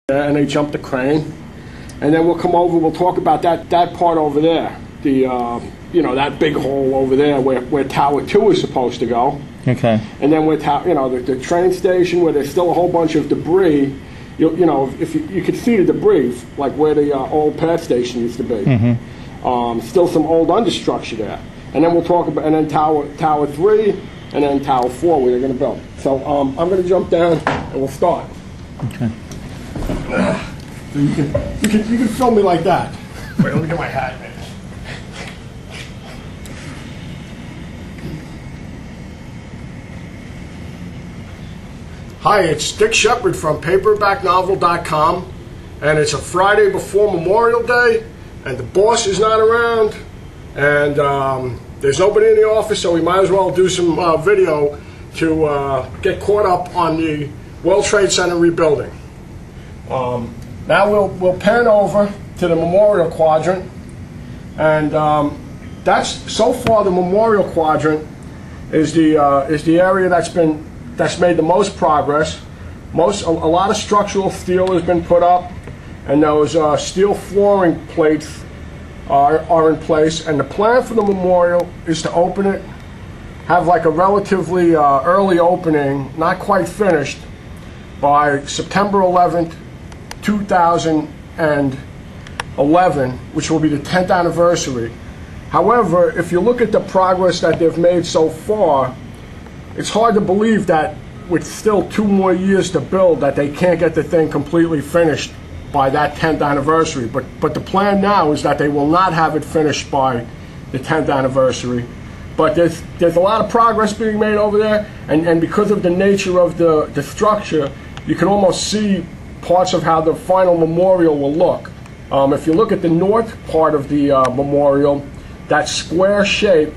and they jump the crane, and then we'll come over. We'll talk about that part over there. The that big hole over there where Tower 2 is supposed to go. Okay. And then with the train station where there's still a whole bunch of debris. If you could see the debris, like where the old pad station used to be. Mm-hmm. Still some old understructure there. And then we'll talk about, and then Tower 3, and then Tower 4 where they're going to build. So I'm going to jump down and we'll start. Okay. So you can film me like that. Wait, let me get my hat, man. Hi, it's Dick Shepard from paperbacknovel.com, and it's a Friday before Memorial Day, and the boss is not around, and there's nobody in the office, so we might as well do some video to get caught up on the World Trade Center rebuilding. Now we'll pan over to the Memorial Quadrant, and that's so far the Memorial Quadrant is the area that's made the most progress. A lot of structural steel has been put up, and those steel flooring plates are in place. And the plan for the memorial is to open it, have like a relatively early opening, not quite finished, by September 11th, 2011, which will be the 10th anniversary. However, if you look at the progress that they've made so far, it's hard to believe that with still 2 more years to build that they can't get the thing completely finished by that 10th anniversary. But the plan now is that they will not have it finished by the 10th anniversary. But there's a lot of progress being made over there, and because of the nature of the structure, you can almost see parts of how the final memorial will look. If you look at the north part of the memorial, that square shape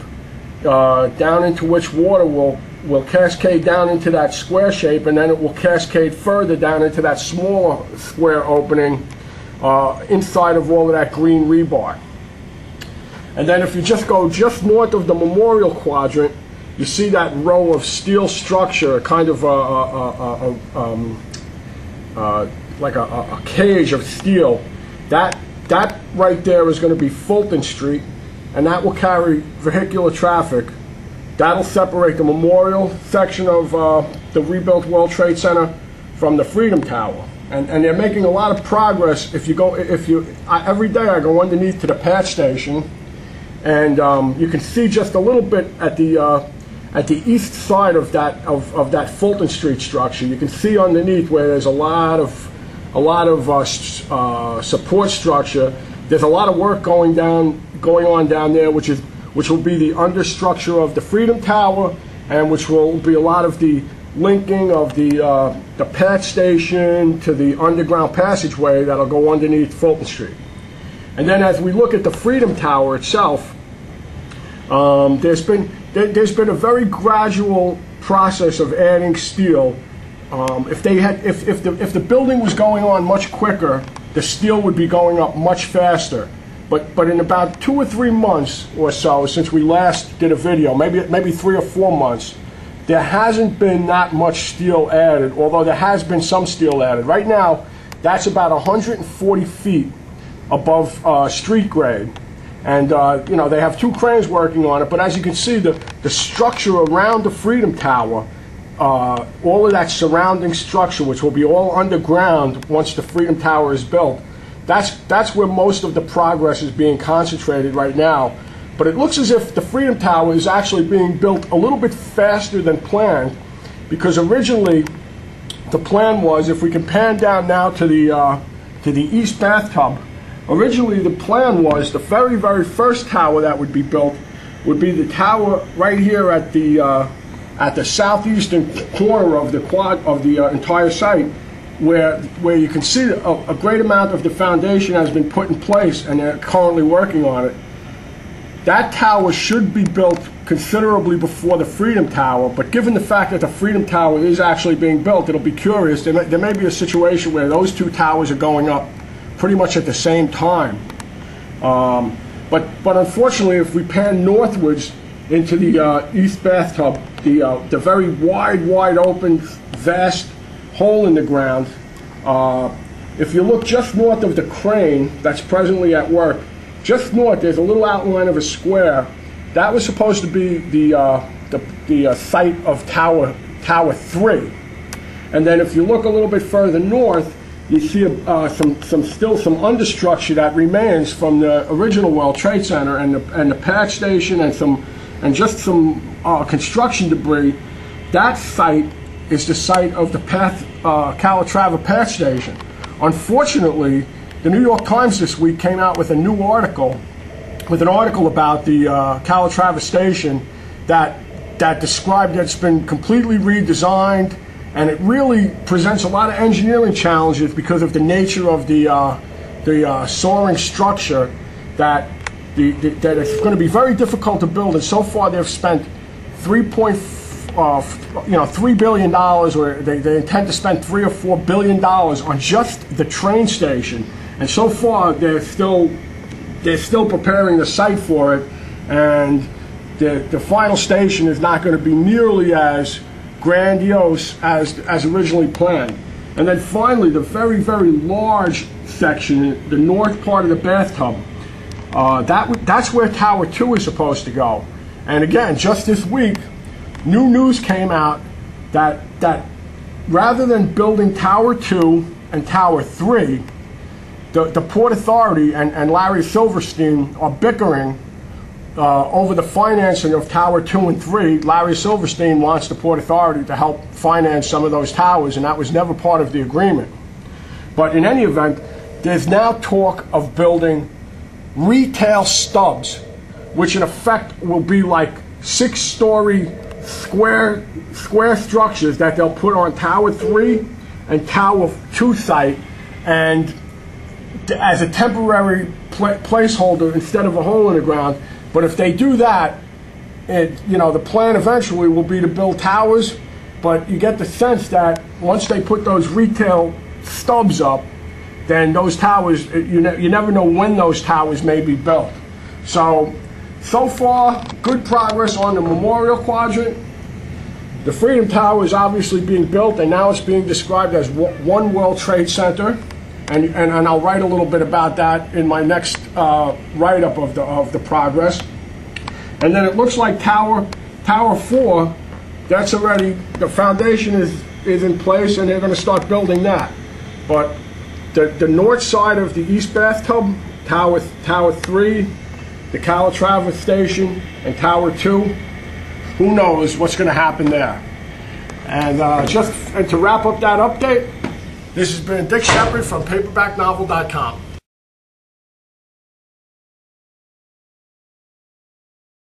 down into which water will cascade down into that square shape, and then it will cascade further down into that smaller square opening inside of all of that green rebar. And then if you just go just north of the Memorial Quadrant, you see that row of steel structure, kind of like a cage of steel. That right there is going to be Fulton Street, and that will carry vehicular traffic. That'll separate the Memorial section of the rebuilt World Trade Center from the Freedom Tower, and they're making a lot of progress. Every day I go underneath to the pad station, and you can see just a little bit at the east side of that Fulton Street structure. You can see underneath where there's a lot of support structure. There's a lot of work going on down there, which will be the understructure of the Freedom Tower, and which will be a lot of the linking of the pad station to the underground passageway that'll go underneath Fulton Street. And then as we look at the Freedom Tower itself, there's been a very gradual process of adding steel. If the building was going on much quicker, the steel would be going up much faster. But in about 2 or 3 months or so since we last did a video, maybe 3 or 4 months, there hasn't been that much steel added, although there has been some steel added. Right now, that's about 140 feet above street grade. And they have 2 cranes working on it, but as you can see, the structure around the Freedom Tower, all of that surrounding structure, which will be all underground once the Freedom Tower is built, that's where most of the progress is being concentrated right now. But it looks as if the Freedom Tower is actually being built a little bit faster than planned, because originally the plan was, if we can pan down now to the east bathtub, originally the plan was the very, very first tower that would be built would be the tower right here at the southeastern corner of the entire site, where you can see a great amount of the foundation has been put in place, and they're currently working on it. That tower should be built considerably before the Freedom Tower, but given the fact that the Freedom Tower is actually being built, it'll be curious. There may be a situation where those 2 towers are going up pretty much at the same time. But unfortunately, if we pan northwards into the east bathtub, the very wide open, vast hole in the ground if you look just north of the crane that's presently at work, just north, there's a little outline of a square. That was supposed to be the site of Tower 3. And then if you look a little bit further north, you see still some understructure that remains from the original World Trade Center and the pad station and just some construction debris. That site is the site of the Calatrava pad station. Unfortunately, the New York Times this week came out with an article about the Calatrava station that described that it's been completely redesigned, and it really presents a lot of engineering challenges because of the nature of the soaring structure that it's going to be very difficult to build. And so far, they've spent $3 billion, or they intend to spend $3 or $4 billion on just the train station. And so far, they're still preparing the site for it, and the final station is not going to be nearly as grandiose as originally planned. And then finally, the very, very large section, the north part of the bathtub, that's where Tower 2 is supposed to go. And again, just this week, new news came out that rather than building Tower 2 and Tower 3, the Port Authority and Larry Silverstein are bickering over the financing of Tower 2 and 3. Larry Silverstein wants the Port Authority to help finance some of those towers, and that was never part of the agreement. But in any event, there's now talk of building retail stubs, which in effect will be like 6-story square structures that they'll put on Tower 3 and Tower 2 site, and as a temporary placeholder instead of a hole in the ground. But if they do that, the plan eventually will be to build towers, but you get the sense that once they put those retail stubs up, then those towers, you never know when those towers may be built. So far, good progress on the Memorial Quadrant. The Freedom Tower is obviously being built, and now it's being described as One World Trade Center. And I'll write a little bit about that in my next write-up of the progress. And then it looks like Tower 4, that's already, the foundation is in place, and they're going to start building that. But the north side of the East Bathtub, Tower 3, the Calatrava station, and Tower 2, who knows what's going to happen there. And to wrap up that update, this has been Dick Shepard from PaperbackNovel.com.